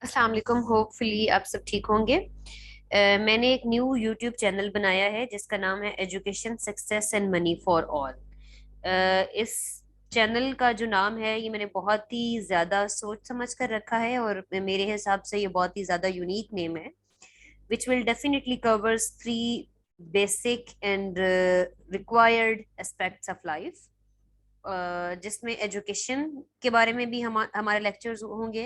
अस्सलाम वालेकुम। होपफुली आप सब ठीक होंगे। मैंने एक न्यू यूट्यूब चैनल बनाया है जिसका नाम है education success and money for all. इस चैनल का जो नाम है ये मैंने बहुत ही ज़्यादा सोच समझ कर रखा है और मेरे हिसाब से ये बहुत ही ज़्यादा यूनिक नेम है which will definitely covers three basic and required aspects of life, जिसमें एजुकेशन के बारे में भी हमारे लेक्चर्स होंगे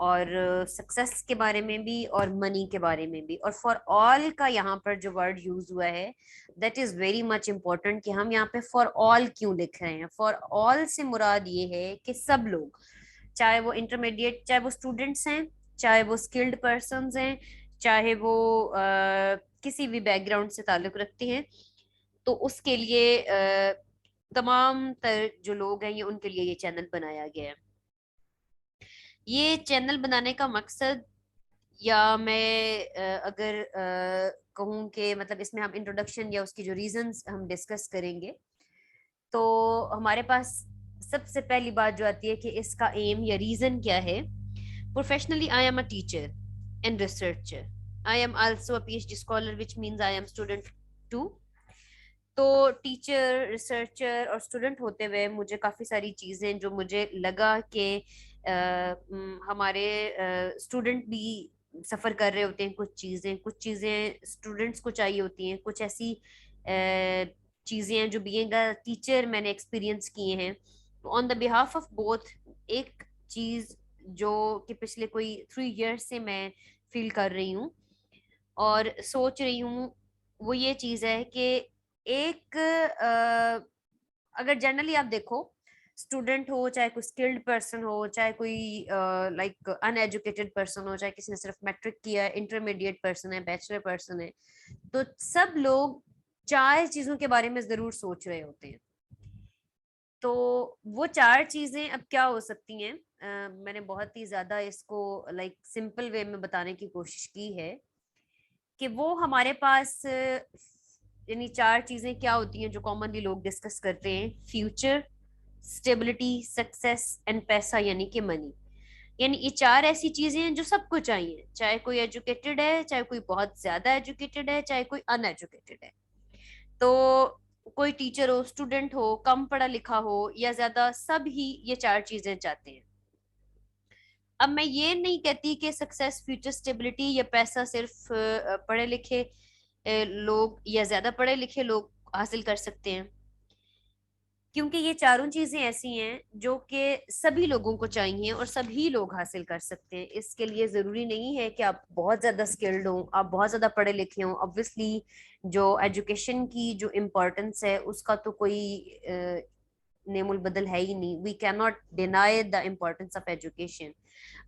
और सक्सेस के बारे में भी और मनी के बारे में भी। और फॉर ऑल का यहाँ पर जो वर्ड यूज हुआ है that is very much important कि हम यहाँ पे फॉर ऑल क्यों लिख रहे हैं। फॉर ऑल से मुराद ये है कि सब लोग, चाहे वो इंटरमीडिएट, चाहे वो स्टूडेंट्स हैं, चाहे वो स्किल्ड पर्सन्स हैं, चाहे वो किसी भी बैकग्राउंड से ताल्लुक रखते हैं, तो उसके लिए तमाम तर जो लोग हैं ये उनके लिए ये चैनल बनाया गया है। ये चैनल बनाने का मकसद, या मैं अगर कहूँ कि मतलब इसमें हम इंट्रोडक्शन या उसकी जो रीजंस हम डिस्कस करेंगे, तो हमारे पास सबसे पहली बात जो आती है कि इसका एम या रीजन क्या है। Professionally I am a teacher and researcher. I am also a PhD scholar which means I am student too. तो टीचर, रिसर्चर और स्टूडेंट होते हुए मुझे काफ़ी सारी चीज़ें जो मुझे लगा कि हमारे स्टूडेंट भी सफ़र कर रहे होते हैं, कुछ चीज़ें स्टूडेंट्स को चाहिए होती हैं, कुछ ऐसी चीज़ें हैं जो बीइंग अ टीचर मैंने एक्सपीरियंस किए हैं। On the behalf of both, एक चीज़ जो कि पिछले कोई 3 इयर्स से मैं फील कर रही हूँ और सोच रही हूँ, वो ये चीज है कि एक अगर जनरली आप देखो, स्टूडेंट हो, चाहे कोई स्किल्ड पर्सन हो, चाहे कोई लाइक अनएजुकेटेड पर्सन हो, चाहे किसी ने सिर्फ मैट्रिक किया है, इंटरमीडिएट पर्सन है, बैचलर पर्सन है, तो सब लोग चार चीजों के बारे में जरूर सोच रहे होते हैं। तो वो चार चीजें अब क्या हो सकती हैं? मैंने बहुत ही ज्यादा इसको लाइक सिंपल वे में बताने की कोशिश की है कि वो हमारे पास यानी चार चीजें क्या होती हैं जो कॉमनली लोग डिस्कस करते हैं: फ्यूचर, स्टेबिलिटी, सक्सेस एंड पैसा यानी कि मनी। यानी ये चार ऐसी चीजें हैं जो सबको चाहिए, चाहे कोई एजुकेटेड है, चाहे कोई बहुत ज्यादा एजुकेटेड है, चाहे कोई अनएजुकेटेड है। तो कोई टीचर हो, स्टूडेंट हो, कम पढ़ा लिखा हो या ज्यादा, सब ही ये चार चीजें चाहते हैं। अब मैं ये नहीं कहती कि सक्सेस, फ्यूचर स्टेबिलिटी या पैसा सिर्फ पढ़े लिखे लोग या ज्यादा पढ़े लिखे लोग हासिल कर सकते हैं, क्योंकि ये चारों चीजें ऐसी हैं जो कि सभी लोगों को चाहिए और सभी लोग हासिल कर सकते हैं। इसके लिए जरूरी नहीं है कि आप बहुत ज्यादा स्किल्ड हो, आप बहुत ज्यादा पढ़े लिखे हो। ऑब्वियसली जो एजुकेशन की जो इम्पोर्टेंस है उसका तो कोई नेमुल बदल है ही नहीं। We can not deny the importance of education.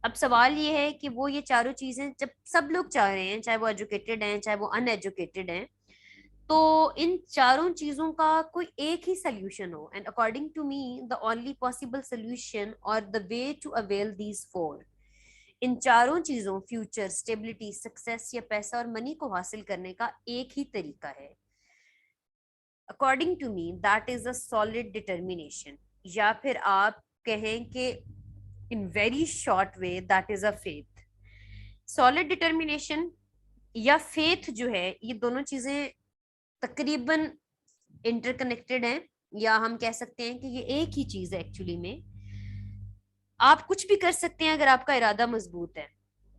अब सवाल ये है कि वो ये चारों चीजें जब सब लोग चाह रहे हैं, चाहे वो एजुकेटेड हैं, चाहे वो अनएजुकेटेड हैं, तो इन चारों चीजों का कोई एक ही सोल्यूशन हो। And according to me the only possible solution और the way to avail these four, इन चारों चीजों फ्यूचर, स्टेबिलिटी, सक्सेस या पैसा और मनी को हासिल करने का एक ही तरीका है। According to me that is a solid determination, या फिर आप कहें कि in very short way that is a faith. Solid determination या फेथ जो है, ये दोनों चीजें तकरीबन इंटरकनेक्टेड हैं, या हम कह सकते हैं कि ये एक ही चीज है एक्चुअली में। आप कुछ भी कर सकते हैं अगर आपका इरादा मजबूत है,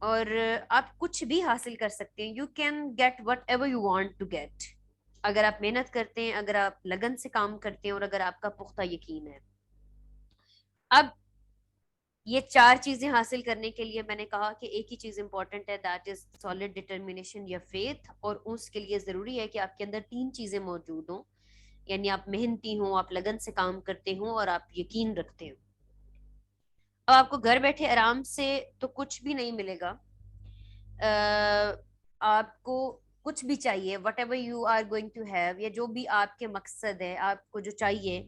और आप कुछ भी हासिल कर सकते हैं। You can get whatever you want to get, अगर आप मेहनत करते हैं, अगर आप लगन से काम करते हैं और अगर आपका पुख्ता यकीन है। अब ये चार चीजें हासिल करने के लिए मैंने कहा कि एक ही चीज इंपॉर्टेंट है, दैट इज सॉलिड डिटर्मिनेशन या फेथ। और उसके लिए जरूरी है कि आपके अंदर तीन चीजें मौजूद हों, यानी आप मेहनती हो, आप लगन से काम करते हो और आप यकीन रखते हो। अब आपको घर बैठे आराम से तो कुछ भी नहीं मिलेगा। आपको कुछ भी चाहिए, whatever you are going to have, या जो भी आपके मकसद है, आपको जो चाहिए,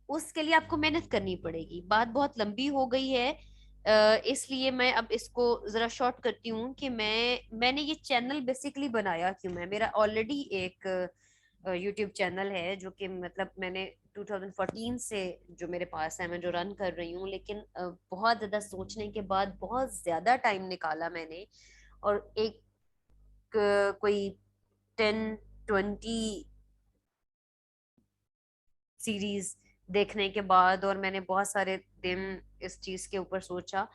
उसके लिए आपको मेहनत करनी पड़ेगी। बात बहुत लंबी हो गई है, इसलिए मैं अब इसको जरा शॉर्ट करती हूँ कि मैंने ये चैनल बेसिकली बनाया क्यों। मैं, मेरा ऑलरेडी एक यूट्यूब चैनल है जो कि मतलब मैंने 2014 से जो मेरे पास है, मैं जो रन कर रही हूँ, लेकिन बहुत ज्यादा सोचने के बाद बहुत ज्यादा टाइम निकाला मैंने, और एक कोई 10-20 सीरीज देखने के बाद, और मैंने बहुत सारे दिन इस चीज के ऊपर सोचा,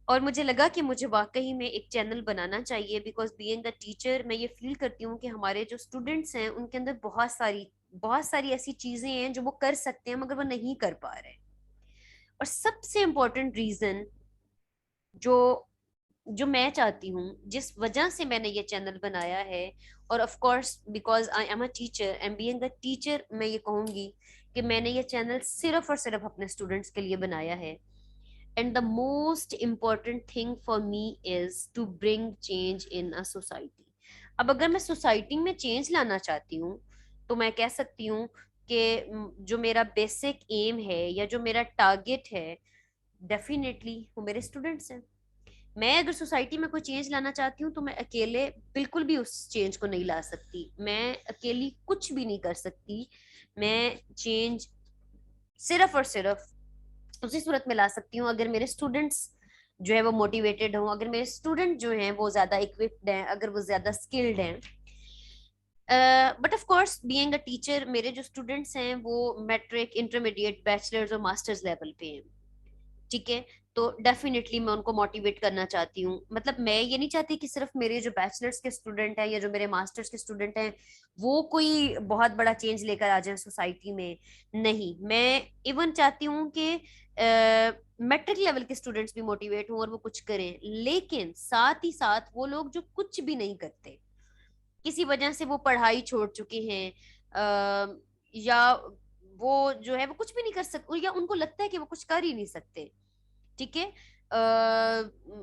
और मुझे लगा कि मुझे वाकई में एक चैनल बनाना चाहिए। बिकॉज बीइंग अ टीचर मैं ये फील करती हूँ कि हमारे जो स्टूडेंट्स हैं उनके अंदर बहुत सारी ऐसी चीजें हैं जो वो कर सकते हैं मगर वो नहीं कर पा रहे। और सबसे इम्पोर्टेंट रीजन जो जो मैं चाहती हूँ, जिस वजह से मैंने ये चैनल बनाया है, और of course because I am a teacher and being a teacher, मैं ये कहूंगी कि मैंने ये चैनल सिर्फ और सिर्फ अपने स्टूडेंट्स के लिए बनाया है। And the most important thing for me is to bring change in a society. अब अगर मैं सोसाइटी में चेंज लाना चाहती हूँ, तो मैं कह सकती हूँ कि जो मेरा बेसिक एम है या जो मेरा टारगेट है, डेफिनेटली वो मेरे स्टूडेंट्स हैं। मैं अगर सोसाइटी में कोई चेंज लाना चाहती हूँ तो मैं अकेले बिल्कुल भी उस चेंज को नहीं ला सकती, मैं अकेली कुछ भी नहीं कर सकती। मैं चेंज सिर्फ और सिर्फ उसी सूरत में ला सकती हूँ अगर मेरे स्टूडेंट्स जो है वो मोटिवेटेड हों, अगर मेरे स्टूडेंट जो हैं वो ज्यादा इक्विप्ड हैं, अगर वो ज्यादा स्किल्ड हैं। But of course being a teacher, मेरे जो स्टूडेंट्स हैं वो मैट्रिक, इंटरमीडिएट, बैचलर्स और मास्टर्स लेवल पे हैं। ठीक है। तो डेफिनेटली मैं उनको मोटिवेट करना चाहती हूँ। मतलब मैं ये नहीं चाहती कि सिर्फ मेरे जो बैचलर्स के स्टूडेंट हैं या जो मेरे मास्टर्स के स्टूडेंट हैं वो कोई बहुत बड़ा चेंज लेकर आ जाए सोसाइटी में। नहीं, मैं इवन चाहती हूँ कि मैट्रिक लेवल के स्टूडेंट्स भी मोटिवेट हों और वो कुछ करें, लेकिन साथ ही साथ वो लोग जो कुछ भी नहीं करते, किसी वजह से वो पढ़ाई छोड़ चुके हैं, या वो जो है वो कुछ भी नहीं कर सकते, या उनको लगता है कि वो कुछ कर ही नहीं सकते। ठीक है।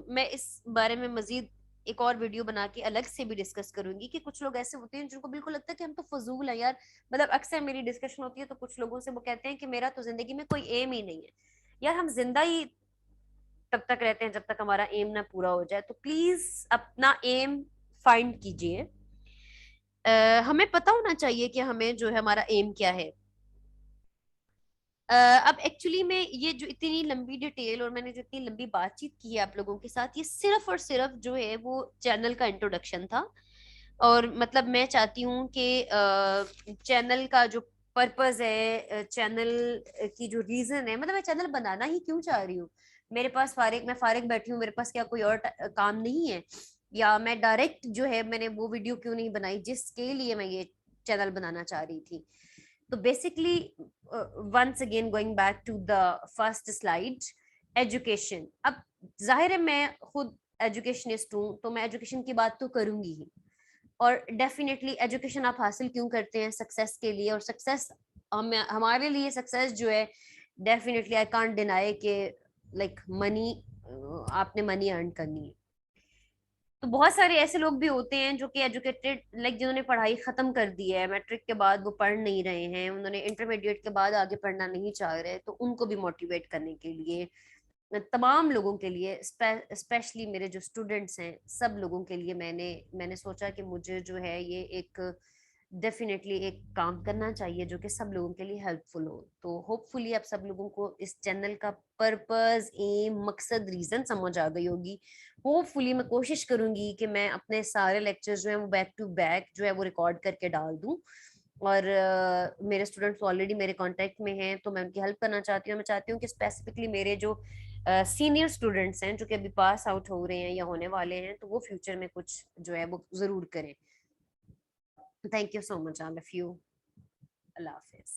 मैं इस बारे में मजीद एक और वीडियो बना के अलग से भी डिस्कस करूंगी कि कुछ लोग ऐसे होते हैं जिनको बिल्कुल लगता है कि हम तो फजूल है यार। मतलब अक्सर मेरी डिस्कशन होती है तो कुछ लोगों से वो कहते हैं कि मेरा तो जिंदगी में कोई एम ही नहीं है। यार हम जिंदा ही तब तक रहते हैं जब तक हमारा एम ना पूरा हो जाए। तो प्लीज अपना एम फाइंड कीजिए। हमें पता होना चाहिए कि हमें जो है हमारा एम क्या है। अब एक्चुअली में ये जो इतनी लंबी डिटेल और मैंने जो इतनी लंबी बातचीत की है आप लोगों के साथ, ये सिर्फ और सिर्फ जो है वो चैनल का इंट्रोडक्शन था। और मतलब मैं चाहती हूँ कि चैनल का जो पर्पस है, चैनल की जो रीजन है, मतलब मैं चैनल बनाना ही क्यों चाह रही हूँ। मेरे पास मैं फारिग बैठी हूँ, मेरे पास क्या कोई और काम नहीं है, या मैं डायरेक्ट जो है मैंने वो वीडियो क्यों नहीं बनाई जिसके लिए मैं ये चैनल बनाना चाह रही थी। तो basically once again going back to the first slide, education. अब जाहिर है मैं खुद एजुकेशनिस्ट हूँ तो मैं एजुकेशन की बात तो करूंगी ही। और डेफिनेटली एजुकेशन आप हासिल क्यों करते हैं? सक्सेस के लिए। और सक्सेस हमारे लिए सक्सेस जो है, डेफिनेटली आई कांट डिनाई के लाइक मनी, आपने मनी अर्न करनी है। तो बहुत सारे ऐसे लोग भी होते हैं जो कि एजुकेटेड, लाइक जिन्होंने पढ़ाई खत्म कर दी है, मैट्रिक के बाद वो पढ़ नहीं रहे हैं, उन्होंने इंटरमीडिएट के बाद आगे पढ़ना नहीं चाह रहे, तो उनको भी मोटिवेट करने के लिए, तमाम लोगों के लिए, स्पेशली मेरे जो स्टूडेंट्स हैं सब लोगों के लिए मैंने सोचा कि मुझे जो है ये एक डेफिनेटली एक काम करना चाहिए जो कि सब लोगों के लिए हेल्पफुल हो। तो होपफुली आप सब लोगों को इस चैनल का पर्पस, एम, मकसद, रीजन समझ आ गई होगी। होपफुली मैं कोशिश करूंगी कि मैं अपने सारे लेक्चर्स जो है वो बैक टू बैक जो है वो रिकॉर्ड करके डाल दूं। और मेरे स्टूडेंट्स ऑलरेडी मेरे कांटेक्ट में हैं तो मैं उनकी हेल्प करना चाहती हूँ। मैं चाहती हूँ कि स्पेसिफिकली मेरे जो सीनियर स्टूडेंट्स हैं जो कि अभी पास आउट हो रहे हैं या होने वाले हैं, तो वो फ्यूचर में कुछ जो है वो जरूर करें। Thank you so much all of you. Allah Hafiz.